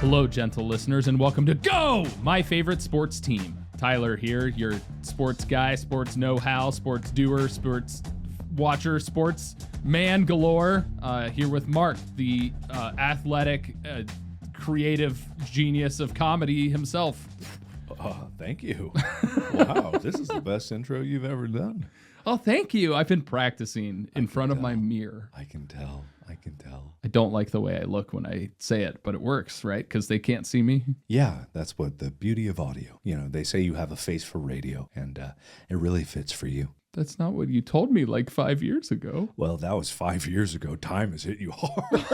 Hello, gentle listeners, and welcome to Go, my favorite sports team. Tyler here, your sports guy, sports know-how, sports doer, sports watcher, sports man galore. Here with Mark, the athletic, creative genius of comedy himself. Thank you. Wow, this is the best intro you've ever done. Oh, thank you. I've been practicing in front of my mirror. I can tell. I don't like the way I look when I say it, but it works, right? Because they can't see me. Yeah, that's what the beauty of audio. You know, they say you have a face for radio, and it really fits for you. That's not what you told me like 5 years ago. Well, that was 5 years ago. Time has hit you hard.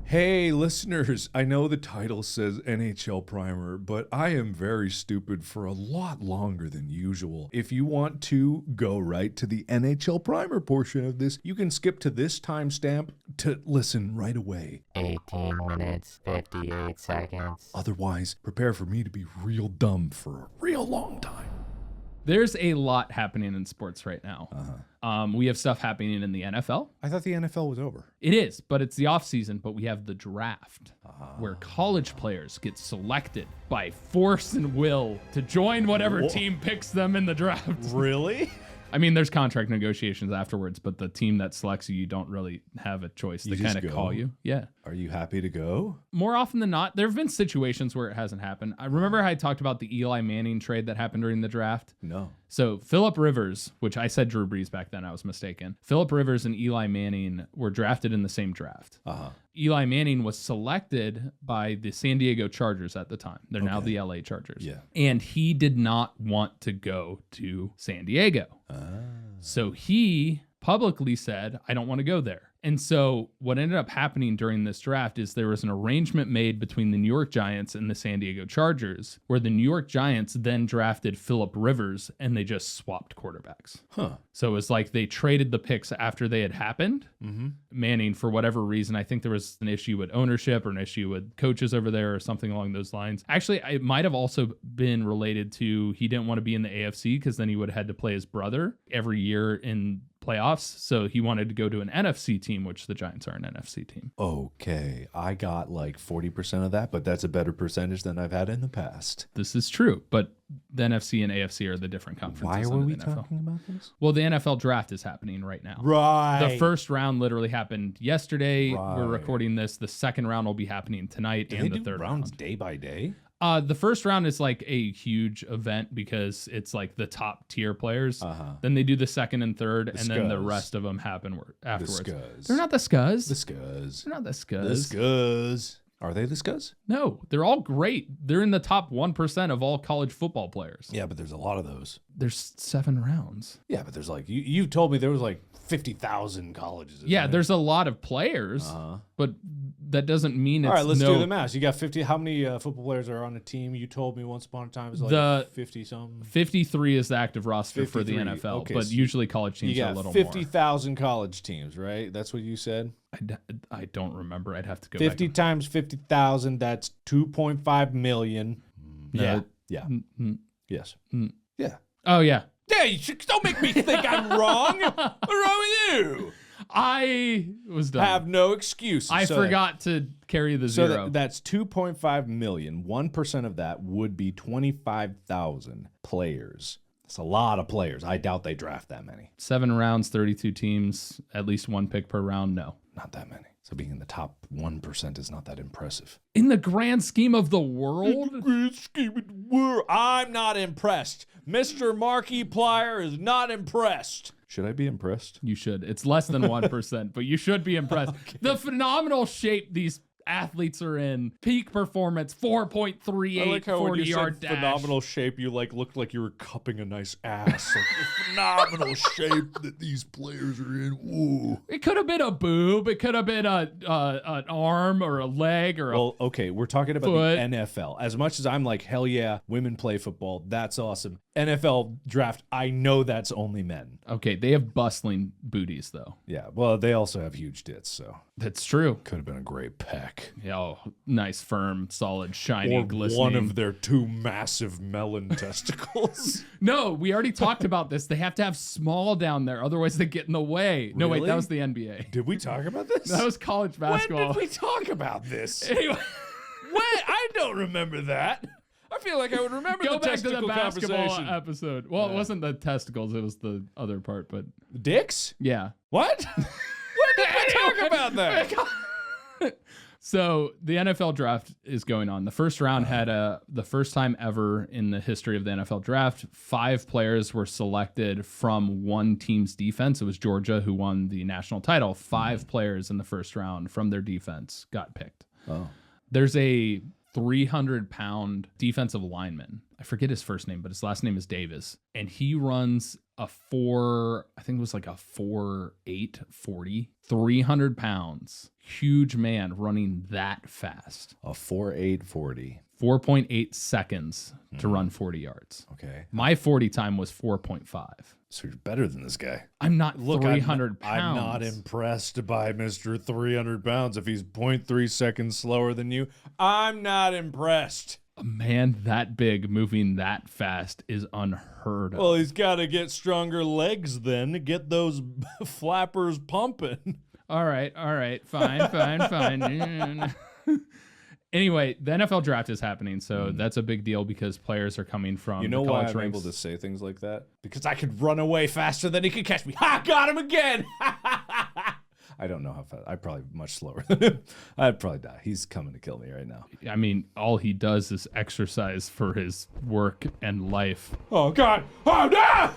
Hey, listeners, I know the title says NHL Primer, but I am very stupid for a lot longer than usual. If you want to go right to the NHL Primer portion of this, you can skip to this timestamp to listen right away. 18 minutes, 58 seconds. Otherwise, prepare for me to be real dumb for a real long time. There's a lot happening in sports right now. We have stuff happening in the NFL. I thought the NFL was over. It is, but it's the off season. But we have the draft, where college players get selected by force and will to join whatever team picks them in the draft. Really? I mean, there's contract negotiations afterwards, but the team that selects you don't really have a choice. They kind of call you. Yeah. Are you happy to go? More often than not, there have been situations where it hasn't happened. I remember I talked about the Eli Manning trade that happened during the draft. No. So Phillip Rivers, which I said Drew Brees back then, I was mistaken. Phillip Rivers and Eli Manning were drafted in the same draft. Eli Manning was selected by the San Diego Chargers at the time. They're now the LA Chargers. Yeah. And he did not want to go to San Diego. So he publicly said, I don't want to go there. And so what ended up happening during this draft is there was an arrangement made between the New York Giants and the San Diego Chargers, where the New York Giants then drafted Phillip Rivers and they just swapped quarterbacks. So it was like they traded the picks after they had happened. Manning, for whatever reason, I think there was an issue with ownership or an issue with coaches over there or something along those lines. Actually, it might have also been related to he didn't want to be in the AFC because then he would have had to play his brother every year in playoffs. So he wanted to go to an NFC team, which the Giants are an NFC team. Okay, I got like 40% of that, but that's a better percentage than I've had in the past. This is true, but the NFC and AFC are the different conferences. Why are we in the NFL. talking about this? Well, the NFL draft is happening right now. Right. The first round literally happened yesterday. Right. We're recording this. The second round will be happening tonight, and the third rounds round. day by day? The first round is like a huge event because it's like the top tier players. Then they do the second and third, and then the rest of them happen afterwards. The Scuzz. They're not the Scuzz. The Scuzz. They're not the Scuzz. The Scuzz. Are they the Scuzz? No, they're all great. They're in the top 1% of all college football players. Yeah, but there's a lot of those. There's 7 rounds. Yeah, but there's like, you told me there was like 50,000 colleges. Yeah, there's a lot of players, but that doesn't mean it's all right, let's do the math. You got 50. How many football players are on a team? You told me once upon a time it was like 50-something. 53 is the active roster 53. For the NFL, okay, but so usually college teams are a little 50,000 college teams, right? That's what you said? I don't remember. I'd have to go 50 back. times 50,000, that's 2.5 million. No. Yeah. Yes. Yeah. Oh, yeah. Yeah, don't make me think I'm wrong. What's wrong with you? I was done. Have no excuse. I forgot to carry the zero. So that's 2.5 million. 1% of that would be 25,000 players. That's a lot of players. I doubt they draft that many. 7 rounds, 32 teams, at least 1 pick per round. No. Not that many. So being in the top 1% is not that impressive. In the grand scheme of the world? I'm not impressed. Mr. Markiplier is not impressed. Should I be impressed? You should. It's less than 1%, but you should be impressed. Okay. The phenomenal shape these athletes are in. Peak performance, 4.38 I like how 40-yard dash. Phenomenal shape, you like looked like you were cupping a nice ass. Like the phenomenal shape that these players are in. Ooh. It could have been a boob. It could have been an arm or a leg or Well, okay, we're talking about foot. the NFL. As much as I'm like, hell yeah, women play football. That's awesome. NFL draft, I know that's only men. Okay, they have bustling booties though. Yeah, well, they also have huge tits, so that's true. Could have been a great peck. cock. Oh, nice, firm, solid, shiny, Or glistening. one of their 2 massive melon testicles. No, we already talked about this. They have to have small down there, otherwise they get in the way. No, wait, Really? that was the NBA. Did we talk about this? That was college basketball. When did we talk about this? Anyway, What? I don't remember that. I feel like I would remember go the back to the testicle basketball conversation. episode. Well, it wasn't the testicles; it was the other part. But Dicks? yeah. What? When did we talk about that? So the NFL draft is going on. The first round had the first time ever in the history of the NFL draft, 5 players were selected from one team's defense. It was Georgia who won the national title. 5 players in the first round from their defense got picked. Oh. There's a 300-pound defensive lineman. I forget his first name, but his last name is Davis. And he runs a 4.8 40, 300 pounds. Huge man running that fast. A 4.8 40. 4.8 seconds to run 40 yards. Okay. My 40 time was 4.5. So you're better than this guy. I'm not Look, 300 pounds. I'm not impressed by Mr. 300 pounds. If he's 0.3 seconds slower than you, I'm not impressed. A man that big moving that fast is unheard of. Well, he's got to get stronger legs then to get those flappers pumping. All right. Fine. Anyway, the NFL draft is happening, so that's a big deal because players are coming from You know the why college I'm ranks. able to say things like that? Because I could run away faster than he could catch me. Ha! Got him again! I don't know how fast. I'm probably much slower than him. I'd probably die. He's coming to kill me right now. I mean, all he does is exercise for his work and life. Oh, God! Oh, no!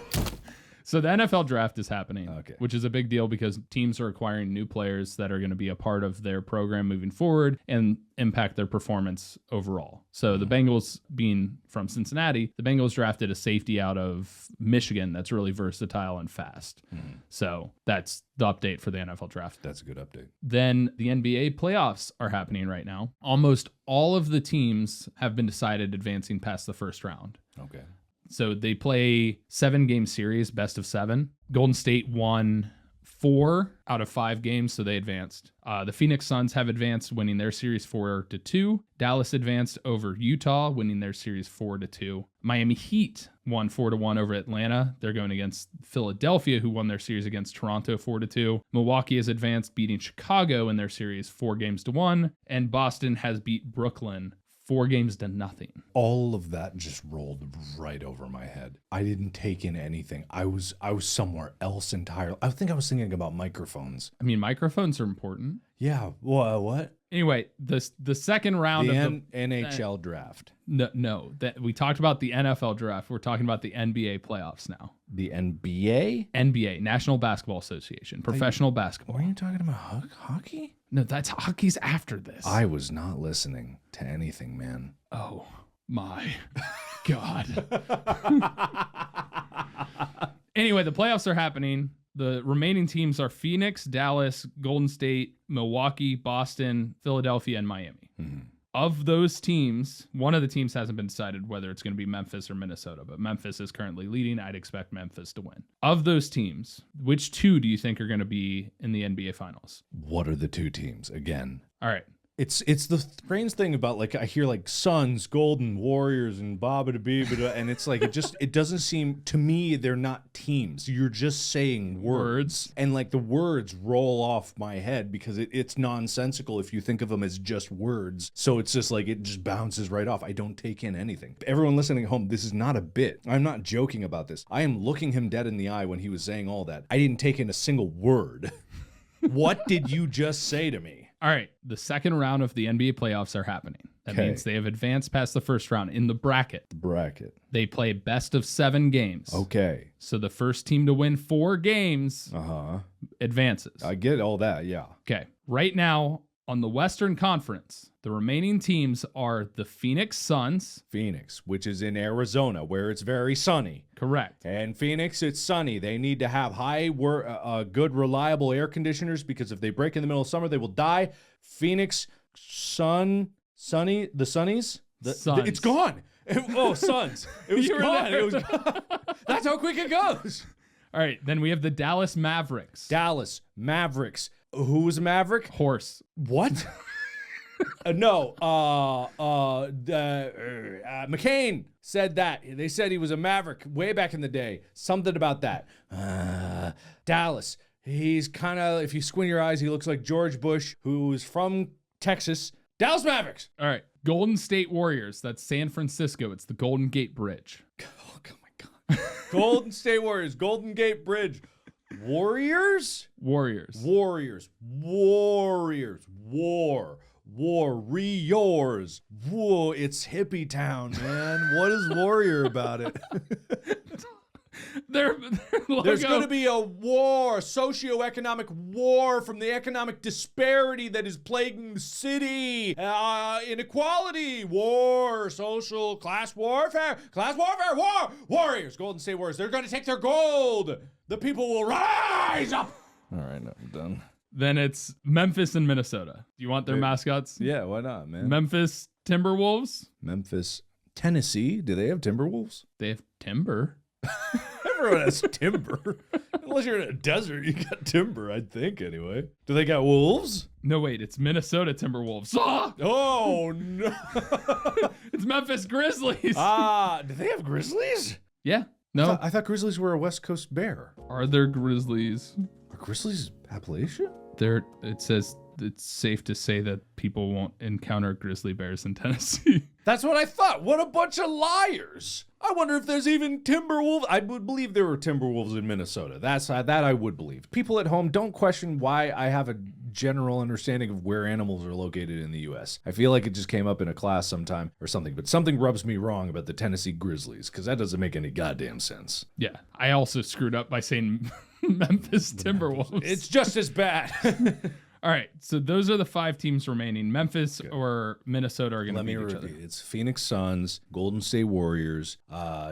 So the NFL draft is happening, Okay. which is a big deal because teams are acquiring new players that are going to be a part of their program moving forward and impact their performance overall. So the Bengals, being from Cincinnati, the Bengals drafted a safety out of Michigan that's really versatile and fast. So that's the update for the NFL draft. That's a good update. Then the NBA playoffs are happening right now. Almost all of the teams have been decided advancing past the first round. Okay. So they play 7-game series, best of 7. Golden State won 4 out of 5 games, so they advanced. The Phoenix Suns have advanced, winning their series 4-2. Dallas advanced over Utah, winning their series 4-2. Miami Heat won 4-1 over Atlanta. They're going against Philadelphia, who won their series against Toronto 4-2. Milwaukee has advanced, beating Chicago in their series 4-1. And Boston has beat Brooklyn 4-0. All of that just rolled right over my head. I didn't take in anything. I was somewhere else entirely. I think I was thinking about microphones. I mean, microphones are important. Yeah. What? Anyway, the second round The of the NHL draft. no, that we talked about the NFL draft. We're talking about the NBA playoffs now. The NBA? NBA, National Basketball Association, professional basketball. Were you talking about hockey? No, that's hockey's after this. I was not listening to anything, man. Oh my God. Anyway, the playoffs are happening. The remaining teams are Phoenix, Dallas, Golden State, Milwaukee, Boston, Philadelphia, and Miami. Of those teams, one of the teams hasn't been decided whether it's going to be Memphis or Minnesota, but Memphis is currently leading. I'd expect Memphis to win. Of those teams, which 2 do you think are going to be in the NBA Finals? What are the 2 teams again? All right. It's the strange thing about, like, I hear like Suns, Golden, Warriors, and Baba-da-bee-ba-da, and it's like it doesn't seem to me they're not teams. You're just saying words, and like the words roll off my head because it's nonsensical if you think of them as just words. So it's just like it just bounces right off. I don't take in anything. Everyone listening at home, this is not a bit. I'm not joking about this. I am looking him dead in the eye when he was saying all that. I didn't take in a single word. What did you just say to me? All right. The second round of the NBA playoffs are happening. That Okay. means they have advanced past the first round. In the bracket, Bracket. they play best of 7 games. Okay. So the first team to win 4 games advances. I get all that, yeah. Okay. Right now on the Western Conference, the remaining teams are the Phoenix Suns. Phoenix, which is in Arizona, where it's very sunny. Correct. And Phoenix, it's sunny. They need to have good, reliable air conditioners because if they break in the middle of summer, they will die. Phoenix, sunny, the Sunnies? Suns. It's gone. Suns. It was You were gone. there. It was gone. That's how quick it goes. All right. Then we have the Dallas Mavericks. Dallas, Mavericks. Who was a Maverick? Horse. What? McCain said that. They said he was a maverick way back in the day. Something about that. Dallas. He's kind of, if you squint your eyes, he looks like George Bush, who's from Texas. Dallas Mavericks. All right. Golden State Warriors. That's San Francisco. It's the Golden Gate Bridge. Oh my God. Golden State Warriors. Golden Gate Bridge. Warriors. War. Warriors. Whoa, it's hippie town, man. What is warrior about it? Their logo. There's going to be a war, socioeconomic war from the economic disparity that is plaguing the city. Inequality, war, social, class warfare, war. Warriors, Golden State Warriors. They're going to take their gold. The people will rise up. All right, no, I'm done. Then it's Memphis and Minnesota. Do you want their mascots? Yeah, why not, man? Memphis Timberwolves. Memphis, Tennessee. Do they have Timberwolves? They have timber. Everyone has timber. Unless you're in a desert, you got timber, I think, anyway. Do they got wolves? No, wait, it's Minnesota Timberwolves. Ah! Oh, no. It's Memphis Grizzlies. Do they have grizzlies? Yeah. No. I thought grizzlies were a West Coast bear. Are there grizzlies? Are grizzlies Appalachia? It says it's safe to say that people won't encounter grizzly bears in Tennessee. That's what I thought. What a bunch of liars. I wonder if there's even timberwolves. I would believe there were timberwolves in Minnesota. That I would believe. People at home, don't question why I have a general understanding of where animals are located in the U.S. I feel like it just came up in a class sometime or something, but something rubs me wrong about the Tennessee Grizzlies because that doesn't make any goddamn sense. Yeah, I also screwed up by saying Memphis Timberwolves. It's just as bad. All right, so those are the 5 teams remaining. Memphis or Minnesota are going to beat each other. It's Phoenix Suns, Golden State Warriors,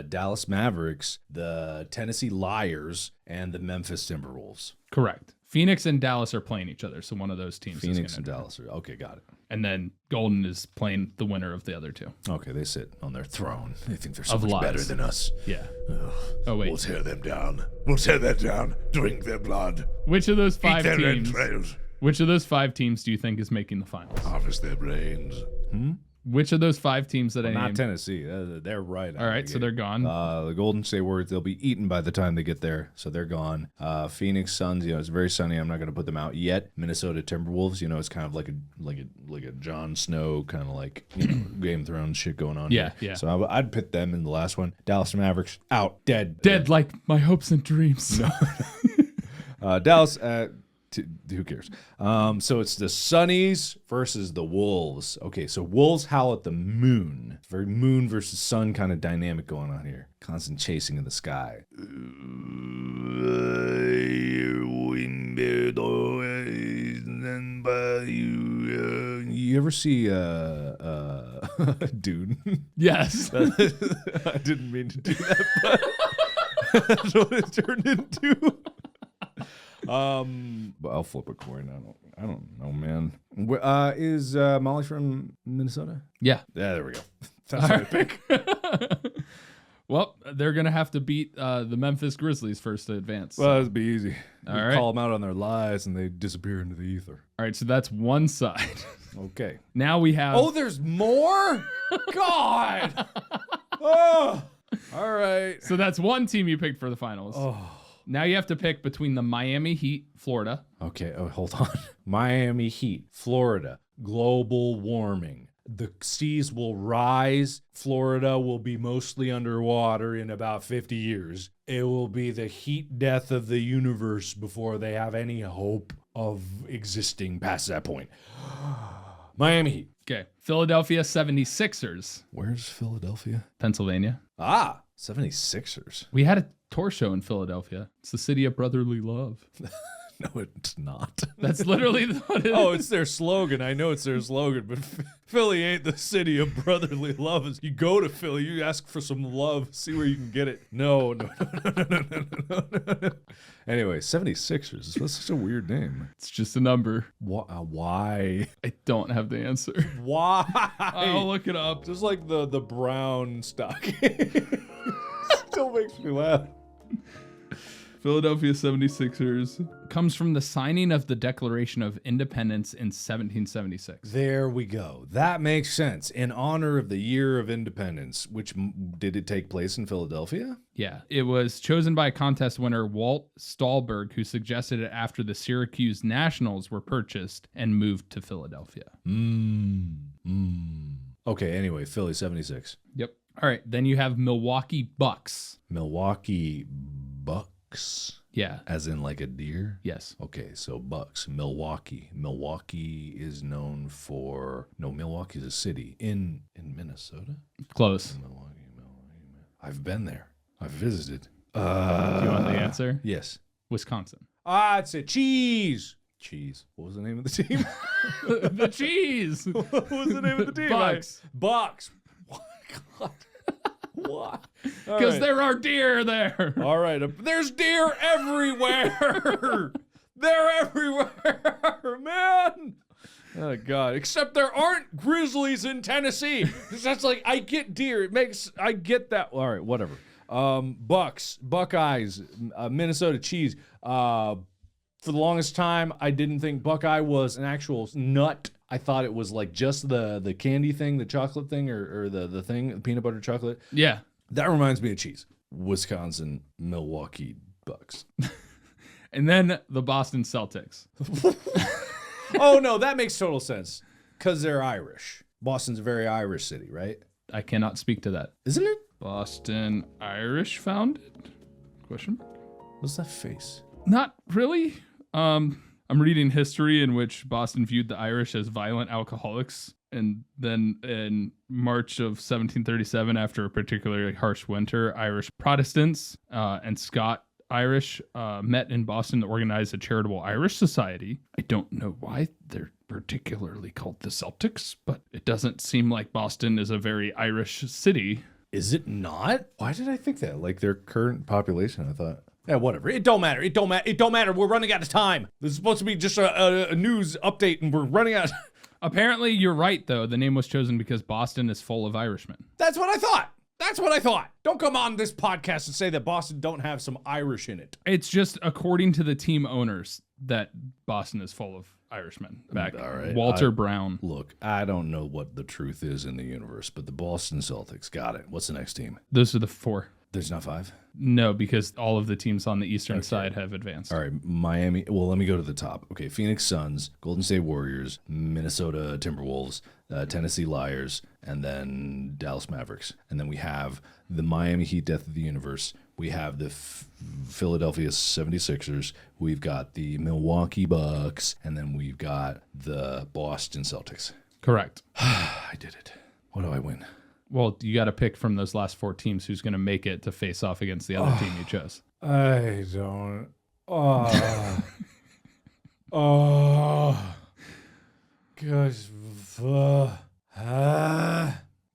Dallas Mavericks, the Tennessee Liars, and the Memphis Timberwolves. Correct. Phoenix and Dallas are playing each other, so one of those teams Phoenix is and Dallas. Okay, got it. And then Golden is playing the winner of the other 2. Okay, they sit on their throne. They think they're so Of much lies. better than us. Yeah. Ugh. Oh, wait. We'll tear them down. We'll tear them down. Drink their blood. Which of those Eat 5 their teams? entrails. Which of those 5 teams do you think is making the finals? Harvest their brains. Which of those 5 teams that I Not named? Tennessee. They're right. All right, so they're gone. The Golden State Warriors, they'll be eaten by the time they get there, so they're gone. Phoenix Suns, it's very sunny. I'm not going to put them out yet. Minnesota Timberwolves, it's kind of like a Jon Snow kind of like Game of Thrones shit going on. Yeah, here. yeah. So I'd pit them in the last one. Dallas Mavericks out, dead, Dead like my hopes and dreams. Dallas. Who cares? So it's the Sunnies versus the Wolves. Okay, so Wolves howl at the moon. Very moon versus sun kind of dynamic going on here. Constant chasing in the sky. You ever see Dune? Yes. I didn't mean to do that, but that's what it turned into. But I'll flip a coin. I don't know, man. Is Molly from Minnesota? Yeah. Yeah, there we go. That's what I pick. Well, they're going to have to beat the Memphis Grizzlies first to advance. Well, that'd be easy. All You right. call them out on their lies and they disappear into the ether. All right, so that's one side. Okay. Now we have... Oh, there's more? God. Oh. All right. So that's one team you picked for the finals. Oh. Now you have to pick between the Miami Heat, Florida. Okay. Oh, hold on. Miami Heat, Florida, global warming. The seas will rise. Florida will be mostly underwater in about 50 years. It will be the heat death of the universe before they have any hope of existing past that point. Miami Heat. Okay. Philadelphia 76ers, Where's Philadelphia? Pennsylvania. 76ers. We had a tour show in Philadelphia. It's the city of brotherly love. No, it's not. That's literally what it is. Oh, it's their slogan. I know it's their slogan, but Philly ain't the city of brotherly love. You go to Philly, you ask for some love, see where you can get it. No. Anyway, 76ers. That's such a weird name. It's just a number. Why? I don't have the answer. Why? I'll look it up. Just like the brown stock. Still makes me laugh. Philadelphia 76ers comes from the signing of the Declaration of Independence in 1776. There we go. That makes sense. In honor of the year of independence, which did it take place in Philadelphia? Yeah, it was chosen by contest winner Walt Stahlberg, who suggested it after the Syracuse Nationals were purchased and moved to Philadelphia. Okay, anyway, Philly 76. Yep. All right, then you have Milwaukee Bucks. Milwaukee Bucks? Yeah. As in like a deer? Yes. Okay, so Bucks, Milwaukee. Milwaukee is known for... No, Milwaukee's a city in Minnesota? Close. Milwaukee. I've been there. I've visited. Do you want the answer? Yes. Wisconsin. It's a cheese. Cheese. What was the name of the team? The cheese. What was the name of the team? Bucks. Bucks. Oh my God. What? Because there are deer there. All right. There's deer everywhere. They're everywhere, man. Oh, God. Except there aren't grizzlies in Tennessee. That's like, I get deer. I get that. All right, whatever. Bucks, Buckeyes, Minnesota cheese. For the longest time, I didn't think Buckeye was an actual nut. I thought it was like just the candy thing, the chocolate thing, or the thing, the peanut butter chocolate. Yeah. That reminds me of cheese. Wisconsin, Milwaukee Bucks. And then the Boston Celtics. Oh, no, that makes total sense. Because they're Irish. Boston's a very Irish city, right? I cannot speak to that. Isn't it? Boston Irish founded? Question mark? What's that face? Not really. I'm reading history in which Boston viewed the Irish as violent alcoholics. And then in March of 1737, after a particularly harsh winter, Irish Protestants and Scott Irish met in Boston to organize a charitable Irish society. I don't know why they're particularly called the Celtics, but it doesn't seem like Boston is a very Irish city. Is it not? Why did I think that? Like their current population, I thought. Yeah, whatever. It don't matter. It don't matter. We're running out of time. This is supposed to be just a news update, and we're running out. Apparently, you're right, though. The name was chosen because Boston is full of Irishmen. That's what I thought. Don't come on this podcast and say that Boston don't have some Irish in it. It's just according to the team owners that Boston is full of Irishmen. All right. Walter Brown. Look, I don't know what the truth is in the universe, but the Boston Celtics got it. What's the next team? Those are the four. There's not five? No, because all of the teams on the eastern side have advanced. All right, Miami. Well, let me go to the top. Okay, Phoenix Suns, Golden State Warriors, Minnesota Timberwolves, Tennessee Lions, and then Dallas Mavericks. And then we have the Miami Heat, Death of the Universe. We have the Philadelphia 76ers. We've got the Milwaukee Bucks. And then we've got the Boston Celtics. Correct. I did it. What do I win? Well, you got to pick from those last four teams who's going to make it to face off against the other team you chose. I don't.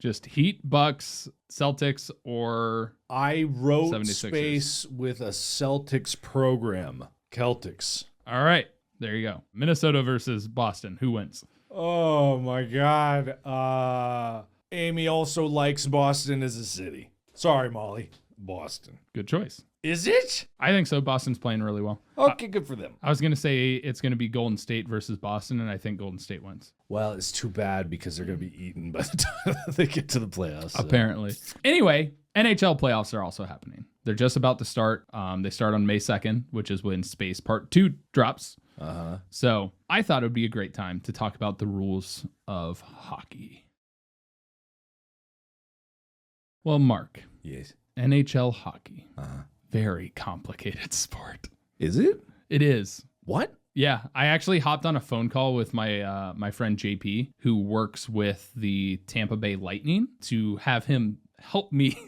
Just Heat, Bucks, Celtics, or I wrote 76ers. space with a Celtics program. Celtics. All right, there you go. Minnesota versus Boston. Who wins? Oh my God. Amy also likes Boston as a city. Sorry, Molly. Boston. Good choice. Is it? I think so. Boston's playing really well. Okay, good for them. I was going to say it's going to be Golden State versus Boston, and I think Golden State wins. Well, it's too bad because they're going to be eaten by the time they get to the playoffs. So. Apparently. Anyway, NHL playoffs are also happening. They're just about to start. They start on May 2nd, which is when Space Part 2 drops. So I thought it would be a great time to talk about the rules of hockey. Well, Mark. Yes. NHL hockey. Very complicated sport. Is it? It is. What? Yeah, I actually hopped on a phone call with my my friend JP, who works with the Tampa Bay Lightning, to have him help me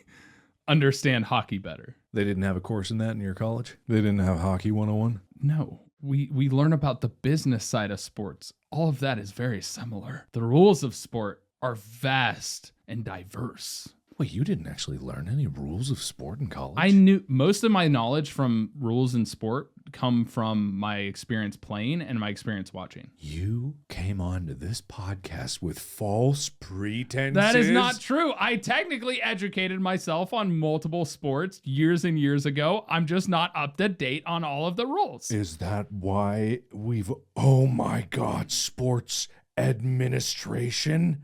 understand hockey better. They didn't have a course in that in your college? They didn't have Hockey 101? No, we learn about the business side of sports. All of that is very similar. The rules of sport are vast and diverse. Wait, you didn't actually learn any rules of sport in college? I knew most of my knowledge from rules in sport come from my experience playing and my experience watching. You came onto this podcast with false pretenses. That is not true. I technically educated myself on multiple sports years and years ago. I'm just not up to date on all of the rules. Is that why we've... Oh my God, sports administration?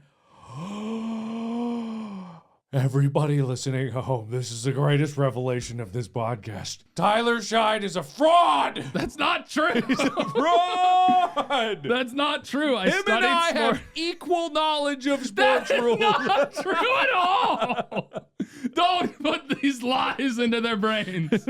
Everybody listening home, this is the greatest revelation of this podcast. Tyler Shine is a fraud! That's not true. He's a fraud! That's not true. I Him and studied I sport. have equal knowledge of sports That's rules. not true at all. Don't put these lies into their brains.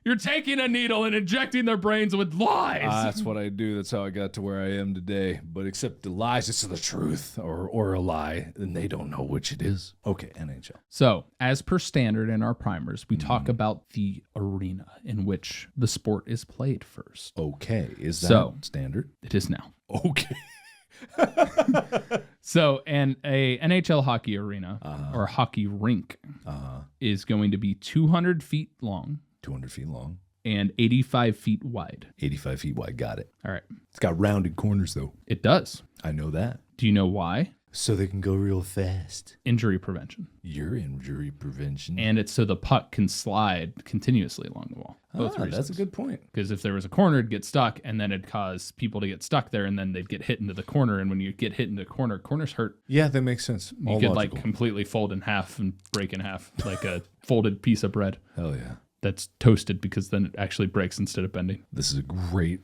You're taking a needle and injecting their brains with lies. That's what I do. That's how I got to where I am today. But except the lies, it's the truth or a lie, and they don't know which it is. Okay, NHL. So, as per standard in our primers, we talk about the arena in which the sport is played first. Okay, is that So- standard? It is now. Okay. So, and a NHL hockey arena or hockey rink is going to be 200 feet long 200 feet long, and 85 feet wide. 85 feet wide. Got it. All right. It's got rounded corners, though. It does. I know that. Do you know why? So they can go real fast. Injury prevention. Your injury prevention. And it's so the puck can slide continuously along the wall. Both reasons. That's a good point. Because if there was a corner, it'd get stuck, and then it'd cause people to get stuck there, and then they'd get hit into the corner. And when you get hit into the corner, corners hurt. Yeah, that makes sense. You All could logical. like completely fold in half and break in half, like a folded piece of bread Hell yeah. that's toasted, because then it actually breaks instead of bending. This is a great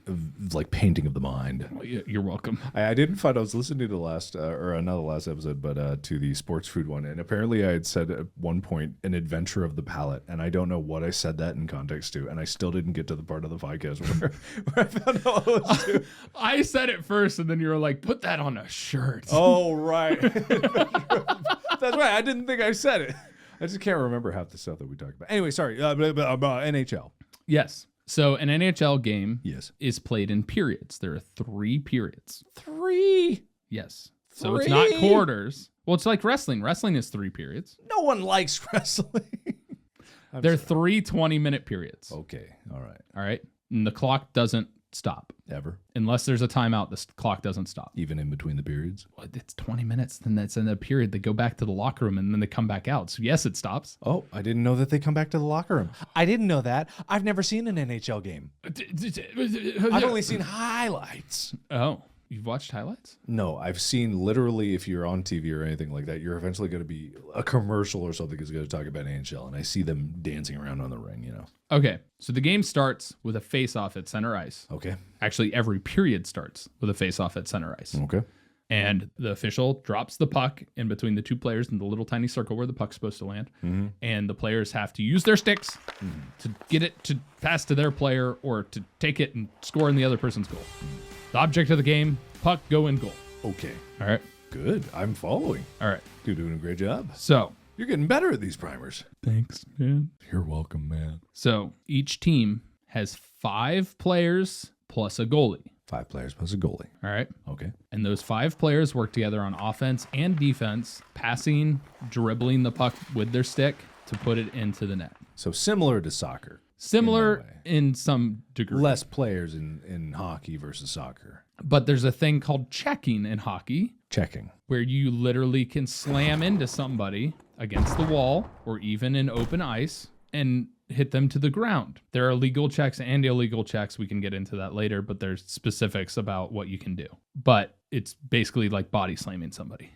like painting of the mind. Well, you're welcome. I didn't find I was listening to the last or not the last episode, but to the sports food one, and apparently I had said at one point an adventure of the palate, and I don't know what I said that in context to, and I still didn't get to the part of the podcast where I found out what I was doing. I said it first, and then you were like, "Put that on a shirt." Oh right, that's right. I didn't think I said it. I just can't remember half the stuff that we talked about. Anyway, sorry. NHL. Yes. So an NHL game Yes. is played in periods. There are 3 periods. 3. Yes. So it's not 3? quarters. Well, it's like wrestling. Wrestling is 3 periods. No one likes wrestling. They're 3 20-minute periods. Okay. All right. All right. And the clock doesn't stop. Ever. Unless there's a timeout, the clock doesn't stop. Even in between the periods. Well, it's 20 minutes. Then that's in the period. They go back to the locker room and then they come back out. So yes, it stops. Oh, I didn't know that they come back to the locker room. I didn't know that. I've never seen an NHL game. I've only seen highlights. Oh, you've watched highlights? No, I've seen literally, if you're on TV or anything like that, you're eventually going to be a commercial or something is going to talk about NHL, and I see them dancing around on the ring, you know. Okay. So the game starts with a face-off at center ice. Okay. Actually, every period starts with a face-off at center ice. Okay. And the official drops the puck in between the 2 players in the little tiny circle where the puck's supposed to land. Mm-hmm. And the players have to use their sticks to get it to pass to their player or to take it and score in the other person's goal. The object of the game, puck, go in goal. Okay. All right. Good. I'm following. All right. You're doing a great job. So, You're getting better at these primers. thanks, man. You're welcome, man. So, each team has 5 players plus a goalie. 5 players plus a goalie. All right. Okay. And those 5 players work together on offense and defense, passing, dribbling the puck with their stick to put it into the net. So similar to soccer. Similar way. in some degree. Less players in hockey versus soccer. But there's a thing called checking in hockey Checking. where you literally can slam into somebody against the wall or even in open ice and hit them to the ground. There are legal checks and illegal checks. We can get into that later, but there's specifics about what you can do. But it's basically like body slamming somebody.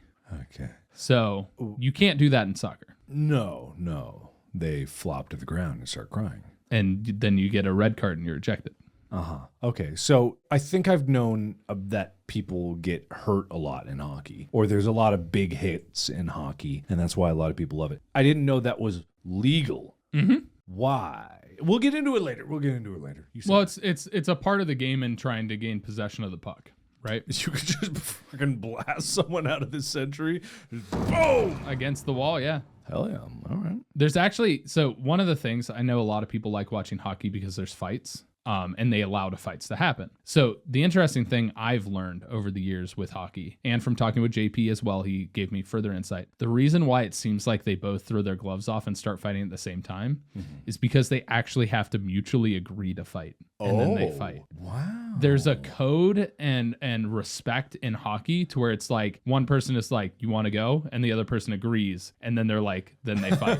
Okay. So you can't do that in soccer. No. They flop to the ground and start crying. And then you get a red card and you're ejected. Uh-huh. Okay, so I think I've known that people get hurt a lot in hockey, or there's a lot of big hits in hockey, and that's why a lot of people love it. I didn't know that was legal. Mm-hmm. Why? We'll get into it later. You said Well, it's a part of the game in trying to gain possession of the puck, right? you could just fucking blast someone out of this century. Just boom! Against the wall, yeah. Hell yeah. All right. There's actually, so one of the things, I know a lot of people like watching hockey because there's fights. and they allow the fights to happen. So the interesting thing I've learned over the years with hockey, and from talking with JP as well, he gave me further insight. The reason why it seems like they both throw their gloves off and start fighting at the same time is because they actually have to mutually agree to fight, and then they fight. Wow. There's a code and respect in hockey to where it's like one person is like, you want to go? And the other person agrees. And then they're like, then they fight.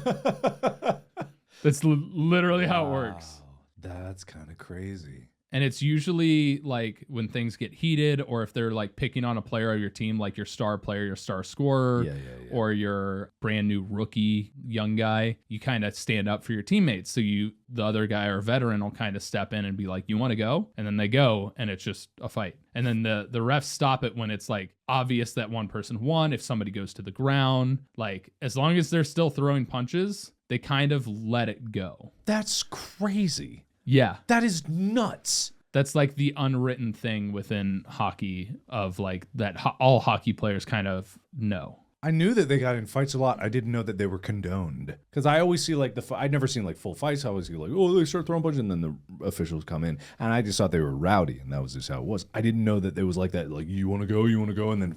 That's literally how it works. That's kind of crazy. And it's usually like when things get heated, or if they're like picking on a player of your team, like your star player, your star scorer, or your brand new rookie young guy, you kind of stand up for your teammates. So the other guy or veteran will kind of step in and be like, you want to go? And then they go, and it's just a fight. And then the refs stop it when it's like obvious that one person won. If somebody goes to the ground, like as long as they're still throwing punches, they kind of let it go. That's crazy. Yeah. That is nuts. That's like the unwritten thing within hockey of like that all hockey players kind of know. I knew that they got in fights a lot. I didn't know that they were condoned. Because I always see like I'd never seen like full fights. I always see like, oh, they start throwing punches and then the officials come in. And I just thought they were rowdy, and that was just how it was. I didn't know that it was like that. Like, you want to go, and then.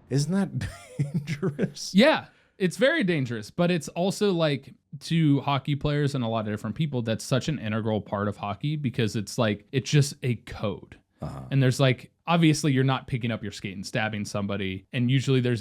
Isn't that dangerous? Yeah. It's very dangerous, but it's also like to hockey players and a lot of different people, that's such an integral part of hockey because it's like, it's just a code. And there's like, obviously you're not picking up your skate and stabbing somebody. And usually there's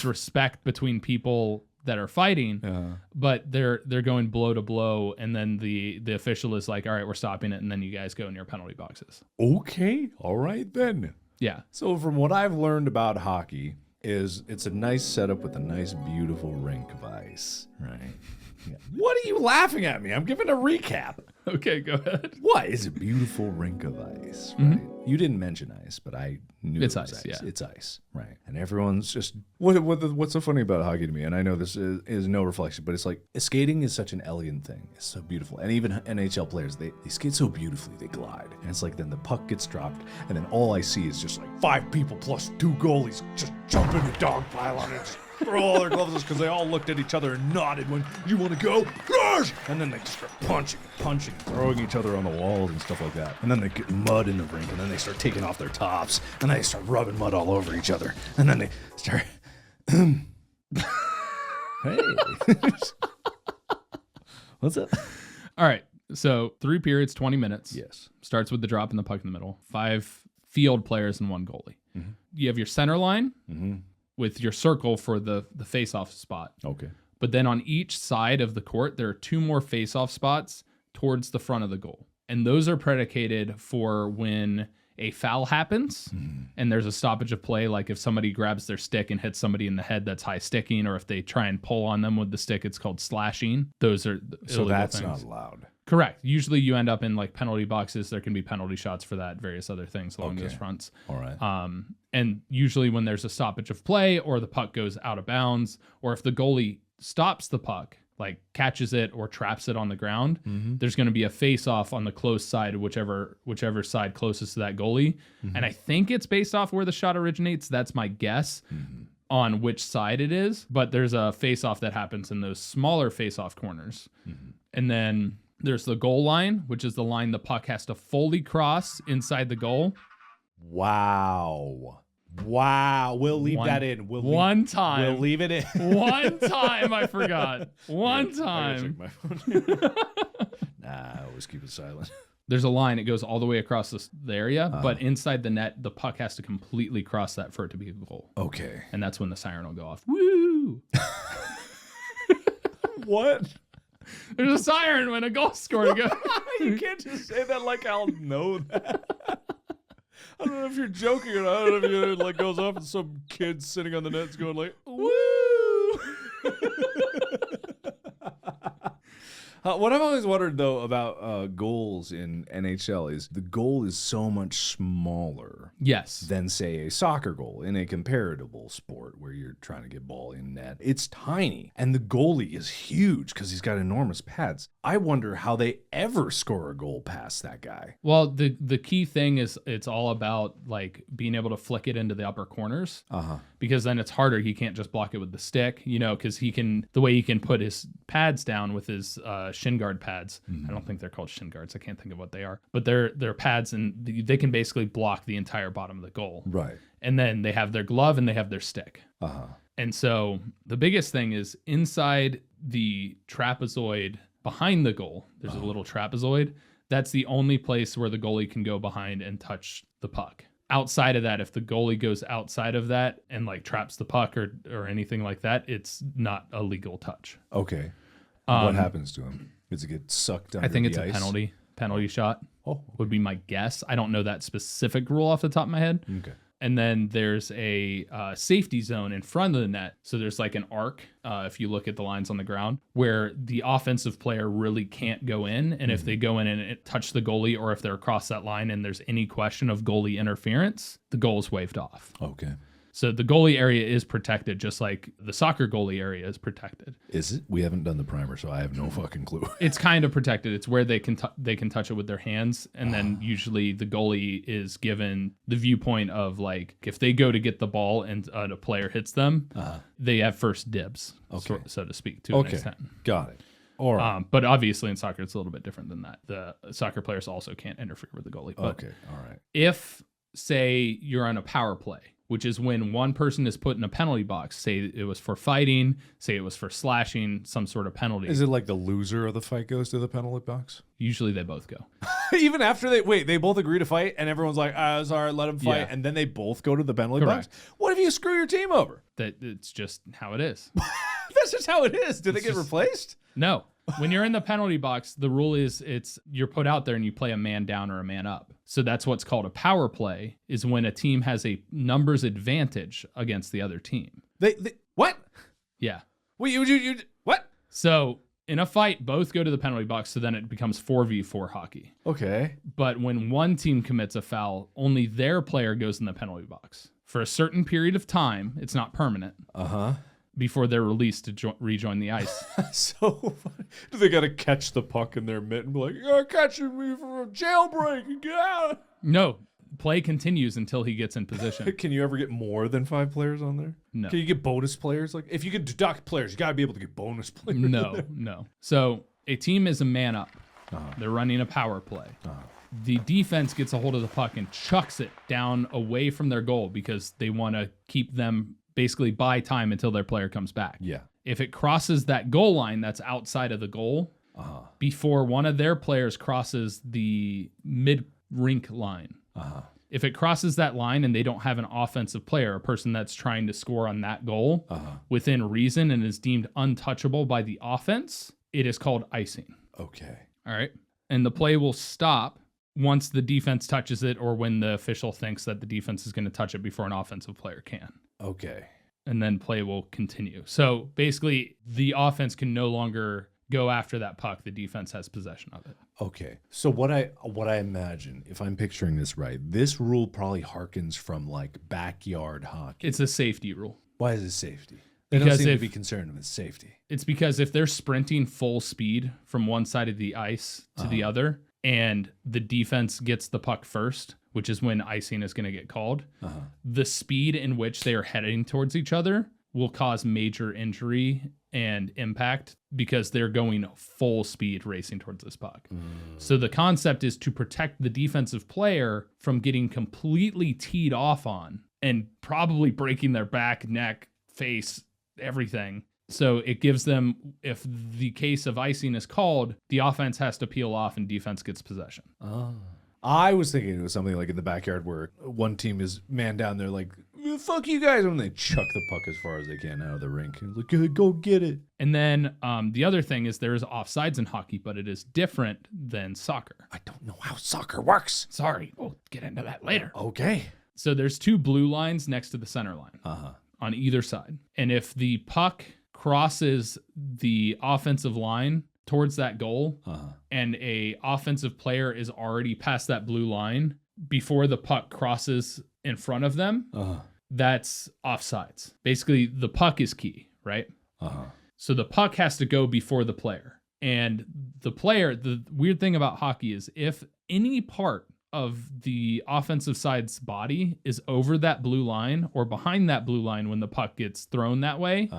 respect between people that are fighting, but they're going blow to blow. And then the official is like, all right, we're stopping it. And then you guys go in your penalty boxes. Okay. All right then. Yeah. So from what I've learned about hockey, it's a nice setup with a nice, beautiful rink of ice, right? Yeah. What are you laughing at me? I'm giving a recap. Okay, go ahead. What is a beautiful rink of ice, right? You didn't mention ice, but I knew it's it was ice. Yeah, it's ice, right? And everyone's just what's so funny about hockey to me, and I know this is no reflection, but it's like skating is such an elegant thing. It's so beautiful, and even NHL players they skate so beautifully, they glide, and it's like then the puck gets dropped, and then all I see is just like 5 people plus 2 goalies just jump in a dog pile on it. Throw all their gloves because they all looked at each other and nodded when you want to go, gosh! And then they just start punching, throwing each other on the walls and stuff like that. And then they get mud in the rink, and then they start taking off their tops, and then they start rubbing mud all over each other, and then they start. Hey, what's up? All right. So 3 periods, 20 minutes. Yes. Starts with the drop and the puck in the middle. 5 field players and 1 goalie. You have your center line. With your circle for the face-off spot. Okay. But then on each side of the court, there are 2 more face-off spots towards the front of the goal. And those are predicated for when a foul happens and there's a stoppage of play, like if somebody grabs their stick and hits somebody in the head, that's high sticking, or if they try and pull on them with the stick, it's called slashing. Those are so that's things. not allowed. Correct. Usually you end up in like penalty boxes. There can be penalty shots for that, various other things along those fronts. All right. And usually when there's a stoppage of play or the puck goes out of bounds, or if the goalie stops the puck, like catches it or traps it on the ground, there's going to be a face-off on the close side, whichever side closest to that goalie. And I think it's based off where the shot originates. That's my guess on which side it is. But there's a face-off that happens in those smaller face-off corners. And then there's the goal line, which is the line the puck has to fully cross inside the goal. Wow. We'll leave that in. One time. We'll leave it in. One time, I forgot. One time. I gotta check my phone. I always keep it silent. There's a line. It goes all the way across the area, but inside the net, the puck has to completely cross that for it to be a goal. Okay. And that's when the siren will go off. Woo! What? There's a siren when a goal scored. You can't just say that like I'll know that. I don't know if you're joking or not. I don't know if it like goes off and some kid sitting on the net's going like, woo! What I've always wondered, though, about goals in NHL is the goal is so much smaller than, say, a soccer goal in a comparable sport where you're trying to get ball in net. It's tiny, and the goalie is huge because he's got enormous pads. I wonder how they ever score a goal past that guy. Well, the key thing is it's all about like being able to flick it into the upper corners, because then it's harder. He can't just block it with the stick, because the way he can put his pads down with his shin guard pads. I don't think they're called shin guards. I can't think of what they are, but they're pads, and they can basically block the entire bottom of the goal. Right. And then they have their glove and they have their stick. And so the biggest thing is inside the trapezoid behind the goal, there's a little trapezoid. That's the only place where the goalie can go behind and touch the puck. Outside of that, if the goalie goes outside of that and like traps the puck or anything like that, it's not a legal touch. Okay. What happens to him? Does it get sucked under I think the it's ice? a penalty shot. Would be my guess. I don't know that specific rule off the top of my head. Okay. And then there's a safety zone in front of the net. So there's like an arc, if you look at the lines on the ground, where the offensive player really can't go in. And if they go in and touch the goalie, or if they're across that line and there's any question of goalie interference, the goal is waved off. Okay. So the goalie area is protected, just like the soccer goalie area is protected. Is it? We haven't done the primer, so I have no fucking clue. It's kind of protected. It's where they can touch it with their hands, and then usually the goalie is given the viewpoint of like if they go to get the ball and a player hits them, they have first dibs, so to speak, to an extent. Got it. All right. But obviously in soccer it's a little bit different than that. The soccer players also can't interfere with the goalie. But okay. All right. if say you're on a power play, which is when one person is put in a penalty box. Say it was for fighting, say it was for slashing, some sort of penalty. Is it like the loser of the fight goes to the penalty box? Usually they both go. Even after they both agree to fight and everyone's like, sorry, let them fight. Yeah. And then they both go to the penalty Correct. box? What if you screw your team over? It's just how it is. That's just how it is. Do they get replaced? No. When you're in the penalty box, the rule is you're put out there and you play a man down or a man up. So that's what's called a power play, is when a team has a numbers advantage against the other team. They what? Yeah. Wait, you what? So in a fight, both go to the penalty box, so then it becomes 4v4 hockey. Okay. But when one team commits a foul, only their player goes in the penalty box. For a certain period of time, it's not permanent. Before they're released to rejoin the ice. So funny. Do they got to catch the puck in their mitt and be like, you're catching me from a jailbreak and get out? No, play continues until he gets in position. Can you ever get more than 5 players on there? No. Can you get bonus players? Like if you could deduct players, you got to be able to get bonus players. No. So a team is a man up. They're running a power play. The defense gets a hold of the puck and chucks it down away from their goal because they want to keep them basically buy time until their player comes back. Yeah. If it crosses that goal line that's outside of the goal, before one of their players crosses the mid-rink line, if it crosses that line and they don't have an offensive player, a person that's trying to score on that goal within reason and is deemed untouchable by the offense, it is called icing. Okay. All right. And the play will stop once the defense touches it or when the official thinks that the defense is going to touch it before an offensive player can. Okay. And then play will continue. So basically, the offense can no longer go after that puck. The defense has possession of it. Okay. So what I imagine, if I'm picturing this right, this rule probably harkens from like backyard hockey. It's a safety rule. Why is it safety? They Because don't seem if- to be concerned with safety. It's because if they're sprinting full speed from one side of the ice to the other, and the defense gets the puck first, which is when icing is going to get called, the speed in which they are heading towards each other will cause major injury and impact because they're going full speed racing towards this puck. So the concept is to protect the defensive player from getting completely teed off on and probably breaking their back, neck, face, everything. So it gives them, if the case of icing is called, the offense has to peel off and defense gets possession. I was thinking it was something like in the backyard where one team is man down there like, fuck you guys, and they chuck the puck as far as they can out of the rink. And like, go get it. And then the other thing is there is offsides in hockey, but it is different than soccer. I don't know how soccer works. Sorry, we'll get into that later. Okay. So there's 2 blue lines next to the center line on either side. And if the puck crosses the offensive line towards that goal and a offensive player is already past that blue line before the puck crosses in front of them, that's offsides. Basically, the puck is key, right? So the puck has to go before the player. And the weird thing about hockey is if any part of the offensive side's body is over that blue line or behind that blue line when the puck gets thrown that way,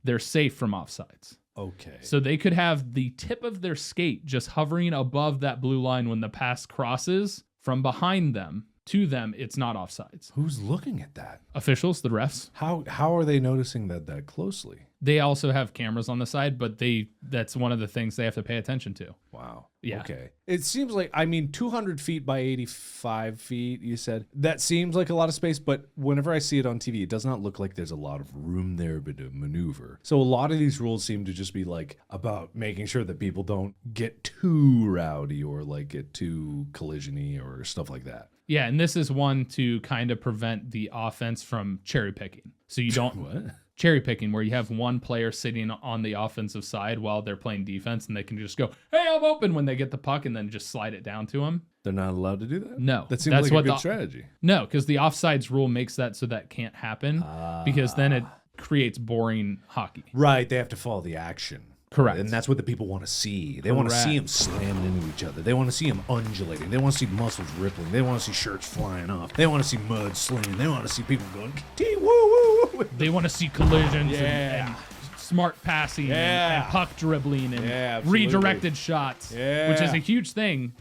they're safe from offsides. Okay. So they could have the tip of their skate just hovering above that blue line when the pass crosses from behind them to them. It's not offsides. Who's looking at that? Officials, the refs. How are they noticing that closely? They also have cameras on the side, but that's one of the things they have to pay attention to. Wow. Yeah. Okay. It seems like, 200 feet by 85 feet, you said. That seems like a lot of space, but whenever I see it on TV, it does not look like there's a lot of room there to maneuver. So a lot of these rules seem to just be like about making sure that people don't get too rowdy or like get too collision-y or stuff like that. Yeah, and this is one to kind of prevent the offense from cherry picking. So you don't... What? Cherry picking, where you have one player sitting on the offensive side while they're playing defense, and they can just go, "Hey, I'm open," when they get the puck, and then just slide it down to them. They're not allowed to do that? No. That seems like a good strategy. No, because the offsides rule makes that so that can't happen, because then it creates boring hockey. Right, they have to follow the action. Correct. And that's what the people want to see. They want to see them slamming into each other. They want to see them undulating. They want to see muscles rippling. They want to see shirts flying off. They want to see mud slinging. They want to see people going, "Tee, woo, woo, woo." They want to see collisions and smart passing and puck dribbling and redirected shots, which is a huge thing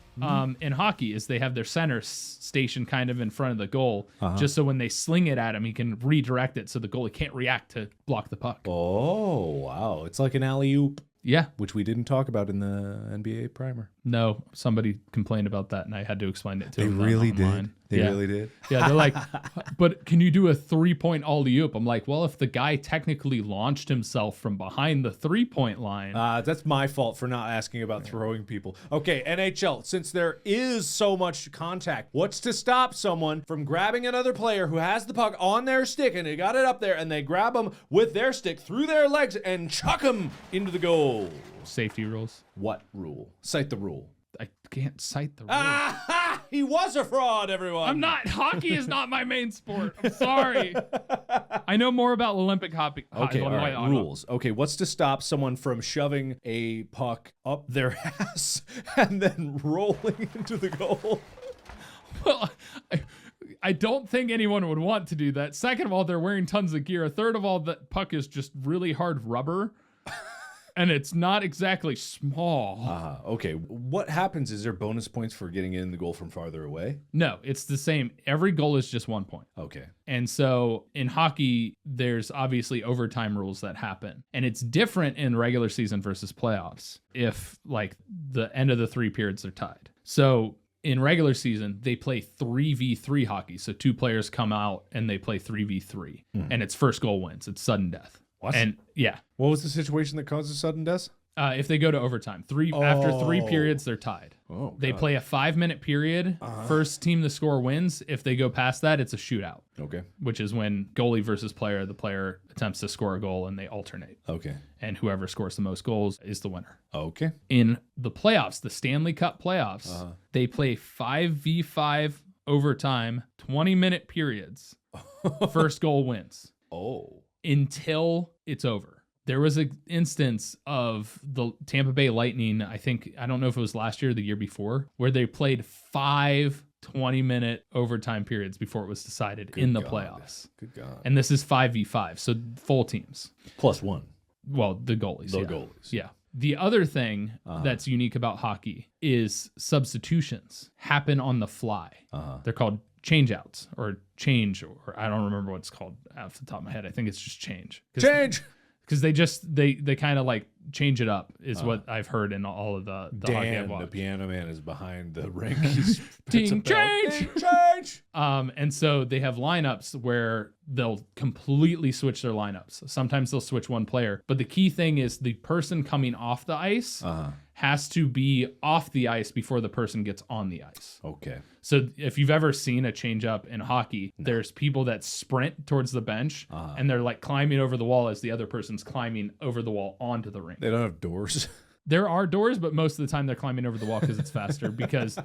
in hockey. Is they have their center stationed kind of in front of the goal, just so when they sling it at him, he can redirect it so the goalie can't react to block the puck. Oh, wow. It's like an alley-oop. Yeah. Which we didn't talk about in the NBA primer. No, somebody complained about that, and I had to explain it to them. They really online. did. They really did. Yeah, they're like, but can you do a 3-point alley-oop? I'm like, well, if the guy technically launched himself from behind the 3-point line. That's my fault for not asking about throwing people. Okay, NHL, since there is so much contact, what's to stop someone from grabbing another player who has the puck on their stick and they got it up there and they grab them with their stick through their legs and chuck them into the goal? Safety rules. What rule? Cite the rule. I can't cite the rules. Ah, he was a fraud, everyone. I'm not. Hockey is not my main sport. I'm sorry. I know more about Olympic hockey. Okay, all right, rules. Okay, what's to stop someone from shoving a puck up their ass and then rolling into the goal? Well, I don't think anyone would want to do that. Second of all, they're wearing tons of gear. Third of all, the puck is just really hard rubber. And it's not exactly small. Okay. What happens? Is there bonus points for getting in the goal from farther away? No, it's the same. Every goal is just 1 point. Okay. And so in hockey, there's obviously overtime rules that happen. And it's different in regular season versus playoffs if like the end of the 3 periods are tied. So in regular season, they play 3v3 hockey. So 2 players come out and they play 3v3. And it's first goal wins. It's sudden death. What? And yeah. What was the situation that causes sudden death? If they go to overtime, after 3 periods, they're tied. Oh, they play a 5-minute period. First team to score wins. If they go past that, it's a shootout. Okay. Which is when goalie versus player, the player attempts to score a goal and they alternate. Okay. And whoever scores the most goals is the winner. Okay. In the playoffs, the Stanley Cup playoffs, they play 5v5 overtime, 20-minute periods. First goal wins. Oh. Until it's over. There was an instance of the Tampa Bay Lightning, I don't know if it was last year or the year before, where they played 5 20-minute overtime periods before it was decided in the playoffs. Good God. And this is 5v5, so full teams. +1. Well, the goalies. The goalies. Yeah. The other thing that's unique about hockey is substitutions happen on the fly. They're called changeouts or change, or I don't remember what it's called off the top of my head. I think it's just change. Change! Because they kind of like change it up is what I've heard in all of the hockey I've watched. The piano man, is behind the rink. He's Ding, change! Ding, change! And so they have lineups where they'll completely switch their lineups. Sometimes they'll switch one player. But the key thing is the person coming off the ice has to be off the ice before the person gets on the ice. Okay. So if you've ever seen a change up in hockey, there's people that sprint towards the bench and they're like climbing over the wall as the other person's climbing over the wall onto the rink. They don't have doors. There are doors, but most of the time they're climbing over the wall because it's faster. Because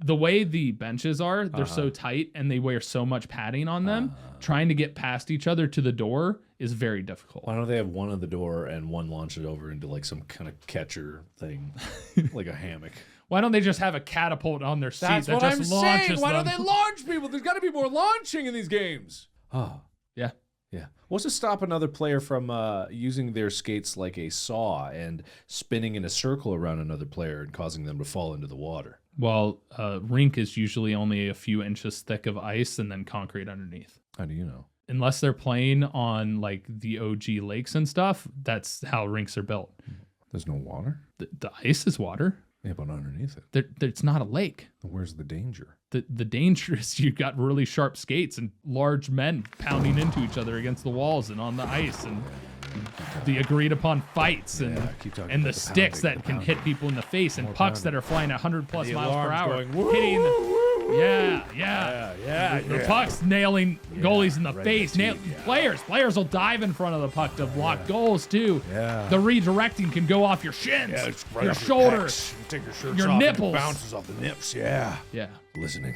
the way the benches are, they're so tight and they wear so much padding on them. Trying to get past each other to the door is very difficult. Why don't they have one at the door and one launch it over into like some kind of catcher thing, like a hammock? Why don't they just have a catapult on their seat That's that what just I'm launches saying. Why them? don't they launch people? There's got to be more launching in these games. Oh, Yeah. yeah. What's to stop another player from using their skates like a saw and spinning in a circle around another player and causing them to fall into the water? Well, rink is usually only a few inches thick of ice and then concrete underneath. How do you know? Unless they're playing on like the OG lakes and stuff, that's how rinks are built. There's no water? The ice is water. Yeah, but underneath it. It's not a lake. Where's the danger? The danger is you've got really sharp skates and large men pounding into each other against the walls and on the ice and the agreed upon fights and the sticks that can hit people in the face and pucks that are flying 100 plus miles per hour hitting the pucks nailing goalies in the face. Players will dive in front of the puck to block goals too. Yeah. The redirecting can go off your shins, your shoulders, Take your shirts your off, nipples. It bounces off the nips. Yeah. Yeah. Listening.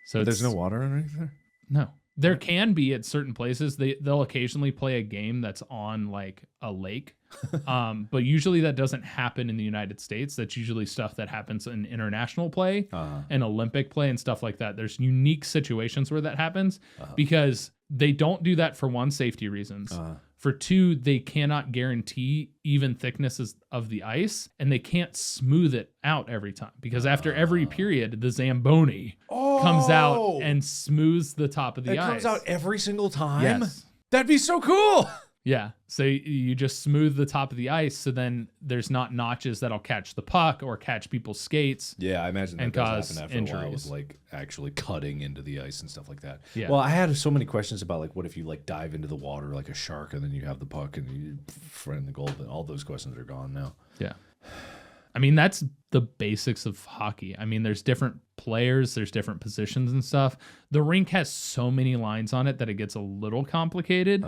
So There's no water underneath there? No. There can be at certain places. They'll occasionally play a game that's on like a lake. But usually that doesn't happen in the United States. That's usually stuff that happens in international play and Olympic play and stuff like that. There's unique situations where that happens because they don't do that for one, safety reasons. For two, they cannot guarantee even thicknesses of the ice and they can't smooth it out every time because after every period, the Zamboni comes out and smooths the top of the ice. It comes out every single time? Yes. That'd be so cool. Yeah. So you just smooth the top of the ice so then there's not notches that'll catch the puck or catch people's skates. Yeah, I imagine that and does cause happen after injuries. a while with like actually cutting into the ice and stuff like that. Yeah. Well, I had so many questions about like what if you like dive into the water like a shark and then you have the puck and you friend the goal, but all those questions are gone now. Yeah. I mean, that's the basics of hockey. I mean, there's different players, there's different positions and stuff. The rink has so many lines on it that it gets a little complicated.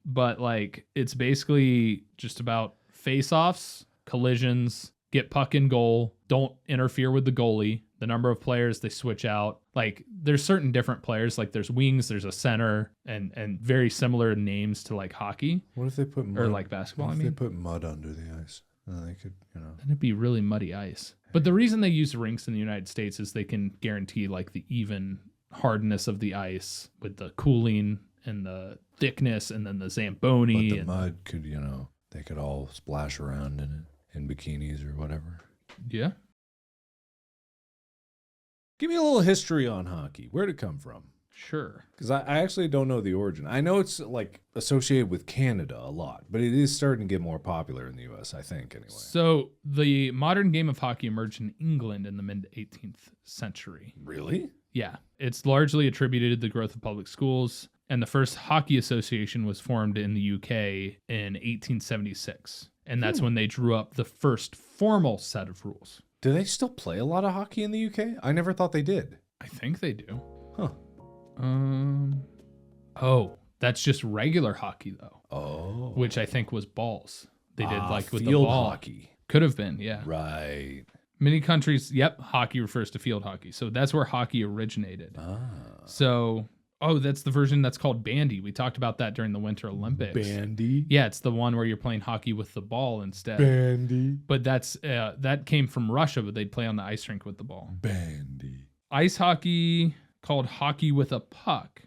But like it's basically just about face-offs, collisions, get puck in goal, don't interfere with the goalie, the number of players they switch out. Like there's certain different players, like there's wings, there's a center, and very similar names to like hockey. What if they put mud, or like basketball? What if I mean, they put mud under the ice? They could, then it'd be really muddy ice. But the reason they use rinks in the United States is they can guarantee like the even hardness of the ice with the cooling and the thickness and then the Zamboni. But the mud could, they could all splash around in it in bikinis or whatever. Yeah. Give me a little history on hockey. Where'd it come from? Sure. Because I actually don't know the origin. I know it's like associated with Canada a lot, but it is starting to get more popular in the U.S., I think, anyway. So the modern game of hockey emerged in England in the mid-18th century. Really? Yeah. It's largely attributed to the growth of public schools, and the first hockey association was formed in the UK in 1876. And that's when they drew up the first formal set of rules. Do they still play a lot of hockey in the UK? I never thought they did. I think they do. Huh. Oh, that's just regular hockey though. Oh. Which I think was balls. They did like with the field ball. hockey. Could have been, yeah. Right. Many countries, hockey refers to field hockey. So that's where hockey originated. So, that's the version that's called bandy. We talked about that during the Winter Olympics. Bandy? Yeah, it's the one where you're playing hockey with the ball instead. Bandy. But that came from Russia, but they'd play on the ice rink with the ball. Bandy. Ice hockey, called hockey with a puck.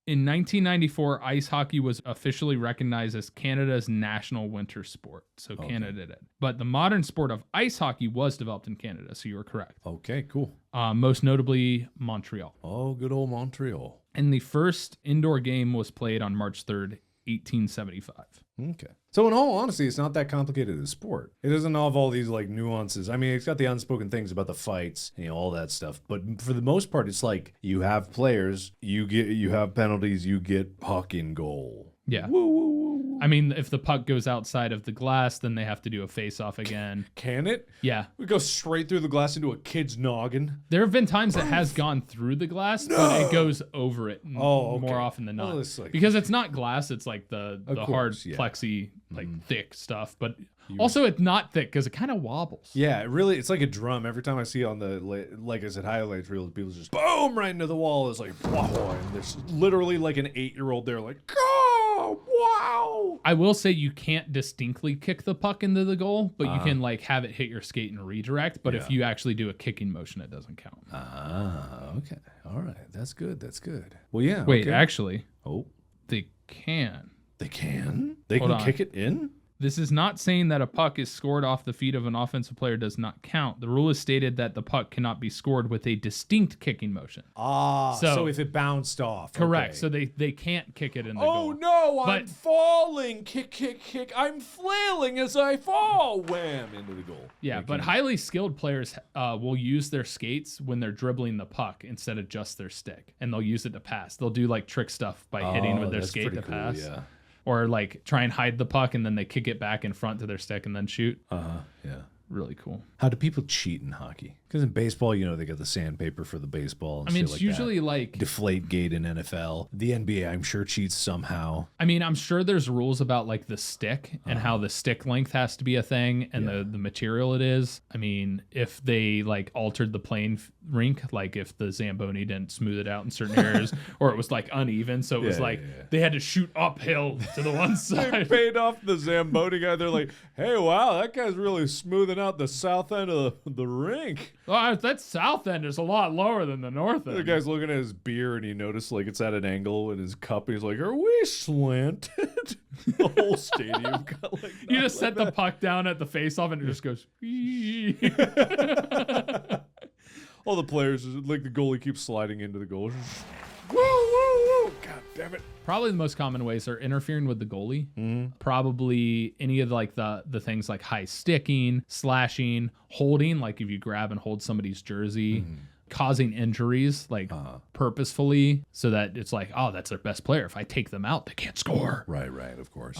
In 1994, ice hockey was officially recognized as Canada's national winter sport. So Canada did it. But the modern sport of ice hockey was developed in Canada, so you were correct. Okay, cool. Most notably, Montreal. Oh, good old Montreal. And the first indoor game was played on March 3rd, 1875. Okay. So in all honesty, it's not that complicated a sport. It doesn't have all these like nuances. I mean, it's got the unspoken things about the fights and all that stuff. But for the most part, it's like you have players, you have penalties, you get puck in goal. Yeah. Woo, woo, woo. I mean, if the puck goes outside of the glass, then they have to do a face-off again. Can it? Yeah. We go straight through the glass into a kid's noggin. There have been times it has gone through the glass, but it goes over it more often than not. Because it's not glass, it's like the hard plexi, thick stuff. But also it's not thick because it kind of wobbles. Yeah, it's like a drum. Every time I see on the, like I said, highlights reels, people just boom right into the wall. It's like, whoa, and there's literally like an 8-year-old there like, go! Wow. I will say you can't distinctly kick the puck into the goal, but you can like have it hit your skate and redirect. But if you actually do a kicking motion, it doesn't count. Okay. All right. That's good. Well, yeah. Wait, okay. actually, Oh, they can. they can? They Hold can on. kick it in? This is not saying that a puck is scored off the feet of an offensive player does not count. The rule is stated that the puck cannot be scored with a distinct kicking motion. So if it bounced off. Correct. Okay. So they can't kick it in the Oh goal. no, I'm But- falling. Kick. I'm flailing as I fall. Wham into the goal. Yeah, but highly skilled players will use their skates when they're dribbling the puck instead of just their stick. And they'll use it to pass. They'll do like trick stuff by hitting with their that's skate pretty to cool, pass. yeah. Or like try and hide the puck and then they kick it back in front to their stick and then shoot. Yeah. Really cool. How do people cheat in hockey? Because in baseball, they got the sandpaper for the baseball. And I mean, shit it's like usually that. like Deflate gate in NFL. The NBA, I'm sure, cheats somehow. I mean, I'm sure there's rules about like the stick and how the stick length has to be a thing and the material it is. I mean, if they like altered the playing rink, like if the Zamboni didn't smooth it out in certain areas or it was like uneven. So it was like they had to shoot uphill to the one They side. paid off the Zamboni guy. They're like, hey, wow, that guy's really smoothing out the south end of the rink. Well, that south end is a lot lower than the north end. The guy's looking at his beer and he noticed like it's at an angle in his cup. He's like, are we slanted? The whole stadium got like You just set the puck down at the face-off and it just goes. all the players, like the goalie keeps sliding into the goal. Woo, woo, woo. God damn it. Probably the most common ways are interfering with the goalie. Probably any of like the things like high sticking, slashing, holding, like if you grab and hold somebody's jersey, causing injuries like purposefully so that it's like, oh, that's their best player. If I take them out, they can't score. Right, of course.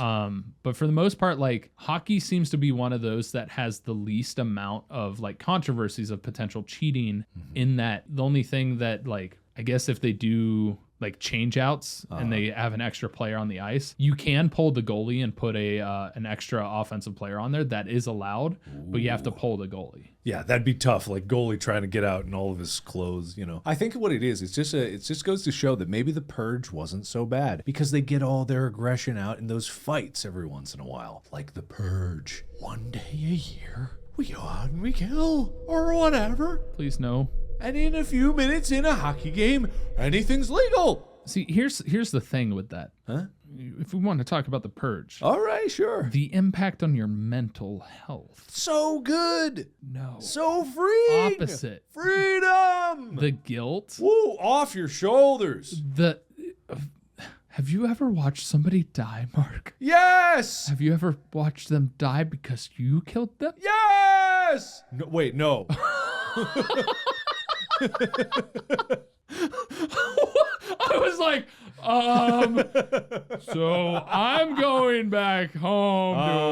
But for the most part, like hockey seems to be one of those that has the least amount of like controversies of potential cheating in that the only thing that like, I guess if they do like change outs and they have an extra player on the ice, you can pull the goalie and put an extra offensive player on there. That is allowed, but you have to pull the goalie. Yeah, that'd be tough. Like goalie trying to get out in all of his clothes, I think what it is, it just goes to show that maybe the purge wasn't so bad because they get all their aggression out in those fights every once in a while. Like the purge. One day a year, we go out and we kill or whatever. Please no. And in a few minutes in a hockey game, anything's legal. See, here's the thing with that. Huh? If we want to talk about the purge, All right, sure. the impact on your mental health. So good. No. So freeing. Opposite. Freedom. The guilt. Woo, off your shoulders. Have you ever watched somebody die, Mark? Yes. Have you ever watched them die because you killed them? Yes. No, wait, no. I was like, so I'm going back home.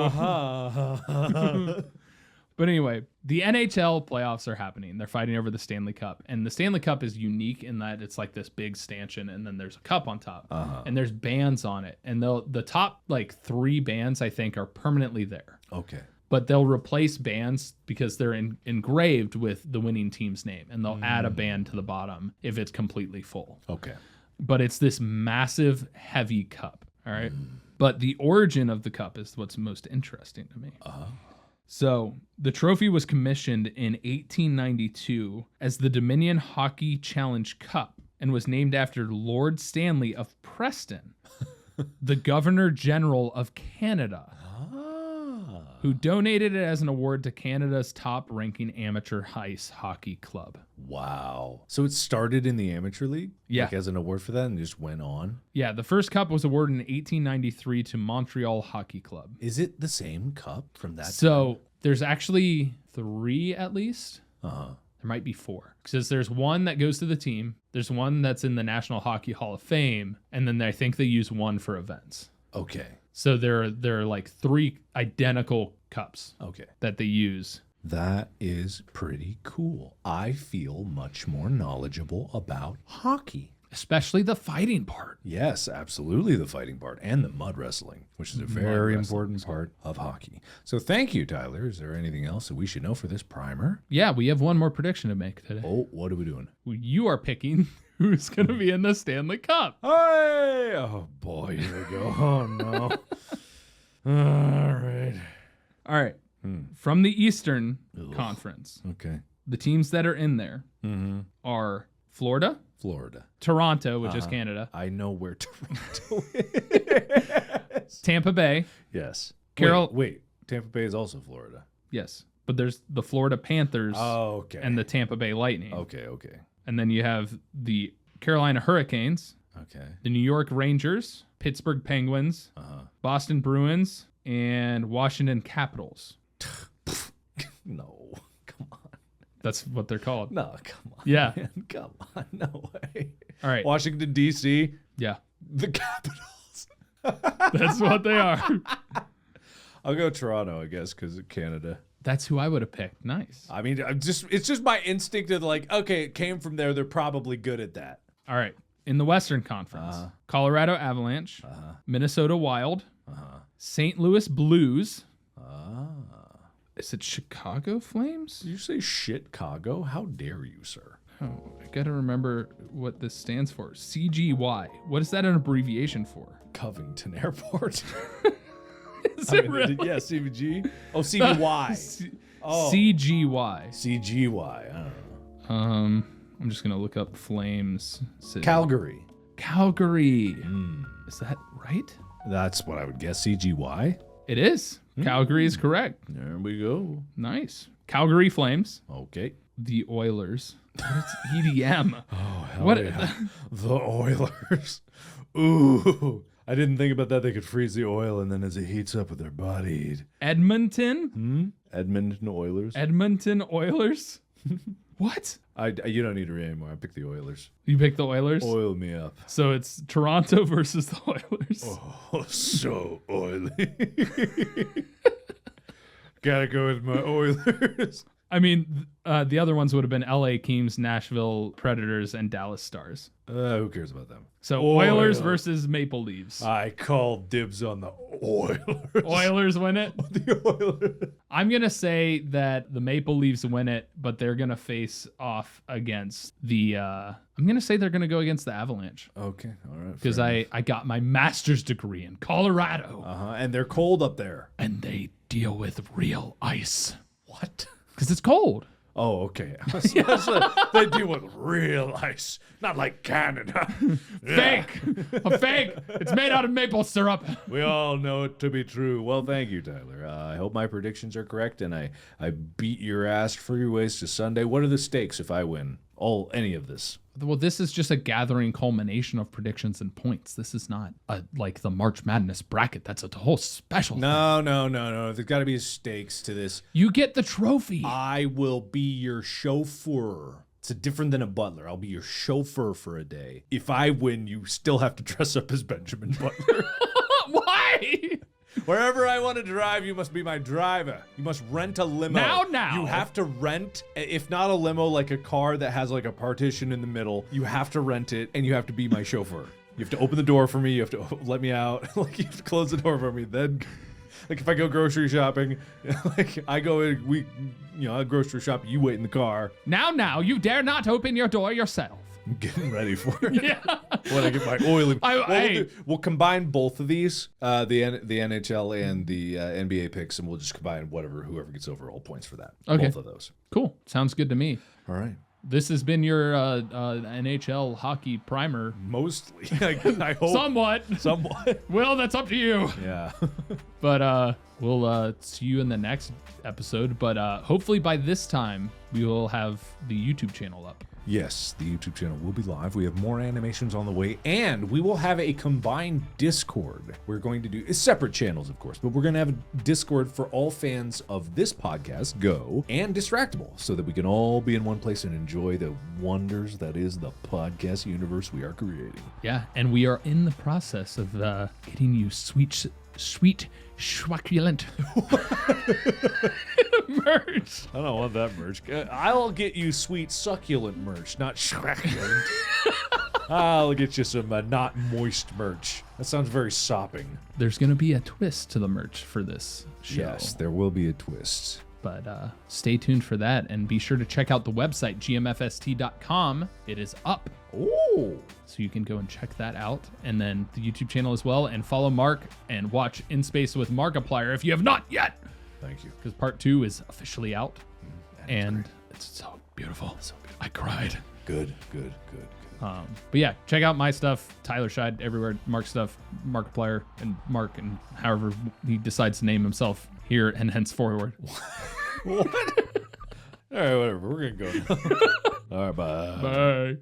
But anyway, the NHL playoffs are happening. They're fighting over the Stanley Cup. And the Stanley Cup is unique in that it's like this big stanchion and then there's a cup on top. And there's bands on it. And the top like 3 bands, I think, are permanently there. Okay. But they'll replace bands because they're engraved with the winning team's name. And they'll add a band to the bottom if it's completely full. Okay. But it's this massive, heavy cup. All right. But the origin of the cup is what's most interesting to me. So the trophy was commissioned in 1892 as the Dominion Hockey Challenge Cup and was named after Lord Stanley of Preston, the Governor General of Canada, who donated it as an award to Canada's top-ranking amateur ice hockey club. Wow. So it started in the amateur league? Yeah. Like as an award for that and just went on? Yeah, the first cup was awarded in 1893 to Montreal Hockey Club. Is it the same cup from that So there's actually 3 at least. Uh-huh. There might be 4. Because there's one that goes to the team. There's one that's in the National Hockey Hall of Fame. And then I think they use one for events. Okay. So there are like 3 identical cups Okay. that they use. That is pretty cool. I feel much more knowledgeable about hockey. Especially the fighting part. Yes, absolutely the fighting part and the mud wrestling, which is a very important part of hockey. So thank you, Tyler. Is there anything else that we should know for this primer? Yeah, we have one more prediction to make today. Oh, what are we doing? You are picking who's going to be in the Stanley Cup. Hey! Oh, boy, here we go. Oh, no. All right. All right. From the Eastern Conference, Okay. the teams that are in there are Florida, Toronto, which is Canada, I know where Toronto is. Tampa Bay. Yes. Wait. Tampa Bay is also Florida. Yes. But there's the Florida Panthers Okay. and the Tampa Bay Lightning. Okay. And then you have the Carolina Hurricanes, Okay. the New York Rangers, Pittsburgh Penguins, Boston Bruins, and Washington Capitals. No. Come on. That's what they're called. No, come on. Yeah. Man. Come on. No way. All right. Washington, D.C., Yeah. the Capitals. That's what they are. I'll go Toronto, I guess, because of Canada. That's who I would have picked. Nice. I mean, it's just my instinct of like, okay, it came from there. They're probably good at that. All right. In the Western Conference, Colorado Avalanche, Minnesota Wild, St. Louis Blues. Is it Chicago Flames? Did you say Chicago? How dare you, sir? Oh, I got to remember what this stands for. CGY. What is that an abbreviation for? Covington Airport. Is it really? Yeah, CVG. Oh, CVY. CGY. CGY. I don't know. I'm just gonna look up Flames city. Calgary. Is that right? That's what I would guess. CGY. It is. Calgary is correct. There we go. Nice. Calgary Flames. Okay. The Oilers. It's EDM. Oh, hell What? yeah. The Oilers. Ooh. I didn't think about that. They could freeze the oil, and then as it heats up with their body. Edmonton. Edmonton Oilers. Edmonton Oilers. What? You don't need to read anymore. I picked the Oilers. You picked the Oilers? Oil me up. So it's Toronto versus the Oilers. Oh, so oily. Gotta go with my Oilers. I mean, the other ones would have been LA Kings, Nashville Predators, and Dallas Stars. Who cares about them? So Oilers versus Maple Leafs. I call dibs on the Oilers. Oilers win it? The Oilers. I'm going to say that the Maple Leafs win it, but they're going to face off against the... I'm going to say they're going to go against the Avalanche. Okay, all right. Because I got my master's degree in Colorado. And they're cold up there. And they deal with real ice. What? Because it's cold. Oh, okay. They deal with real ice, not like Canada. Fake. A fake. It's made out of maple syrup. We all know it to be true. Well, thank you, Tyler. I hope my predictions are correct, and I beat your ass for your ways to Sunday. What are the stakes if I win any of this? Well, this is just a gathering culmination of predictions and points. This is not like the March Madness bracket. That's a whole special thing. No. There's got to be stakes to this. You get the trophy. I will be your chauffeur. It's different than a butler. I'll be your chauffeur for a day. If I win, you still have to dress up as Benjamin Butler. Why? Wherever I want to drive, you must be my driver. You must rent a limo. Now. You have to rent, if not a limo, like a car that has like a partition in the middle. You have to rent it, and you have to be my chauffeur. You have to open the door for me. You have to let me out. Like, you have to close the door for me. Then, like, if I go grocery shopping, like, I go in, I grocery shop, you wait in the car. Now, you dare not open your door yourself. I'm getting ready for it. Yeah. When I get my oily. Hey. We'll combine both of these, the NHL and the NBA picks, and we'll just combine whoever gets overall points for that. Okay. Both of those. Cool. Sounds good to me. All right. This has been your NHL Hockey Primer. Mostly. I hope. Somewhat. Well, that's up to you. Yeah. But we'll see you in the next episode. But hopefully by this time, we will have the YouTube channel up. Yes, the YouTube channel will be live. We have more animations on the way, and we will have a combined Discord. We're going to do separate channels, of course, but we're going to have a Discord for all fans of this podcast, Go, and Distractable, so that we can all be in one place and enjoy the wonders that is the podcast universe we are creating. Yeah, and we are in the process of getting you sweet, succulent merch. I don't want that merch. I'll get you sweet, succulent merch, not succulent. I'll get you some not moist merch. That sounds very sopping. There's going to be a twist to the merch for this show. Yes, there will be a twist. But stay tuned for that, and be sure to check out the website, gmfst.com. It is up. Oh. So you can go and check that out. And then the YouTube channel as well. And follow Mark and watch In Space with Markiplier if you have not yet. Thank you. Because part 2 is officially out. And it's so beautiful. I cried. Good. But yeah, check out my stuff, Tyler Scheid, everywhere, Mark stuff, Markiplier, and Mark, and however he decides to name himself here and henceforward. What? All right, whatever. We're going to go. All right, bye. Bye.